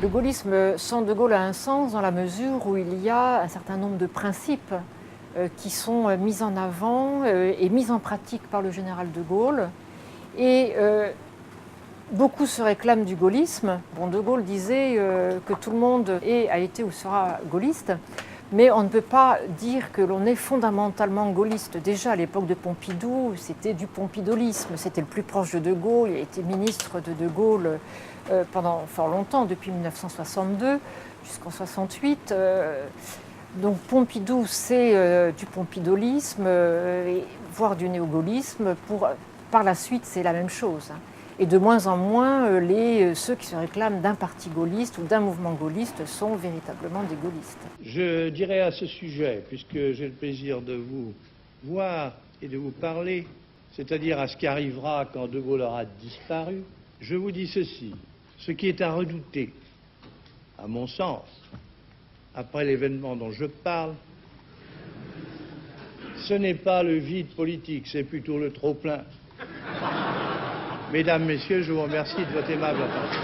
Le gaullisme sans De Gaulle a un sens dans la mesure où il y a un certain nombre de principes qui sont mis en avant et mis en pratique par le général de Gaulle. Et beaucoup se réclament du gaullisme. Bon, De Gaulle disait que tout le monde a été ou sera gaulliste, mais on ne peut pas dire que l'on est fondamentalement gaulliste. Déjà à l'époque de Pompidou, c'était du pompidolisme, c'était le plus proche de Gaulle, il a été ministre de Gaulle pendant fort longtemps, depuis 1962 jusqu'en 68. Donc Pompidou, c'est du pompidolisme, voire du néo-gaullisme. Par la suite, c'est la même chose. Et de moins en moins, ceux qui se réclament d'un parti gaulliste ou d'un mouvement gaulliste sont véritablement des gaullistes. Je dirais à ce sujet, puisque j'ai le plaisir de vous voir et de vous parler, c'est-à-dire à ce qui arrivera quand De Gaulle aura disparu, je vous dis ceci. Ce qui est à redouter, à mon sens, après l'événement dont je parle, ce n'est pas le vide politique, c'est plutôt le trop-plein. Mesdames, Messieurs, je vous remercie de votre aimable attention.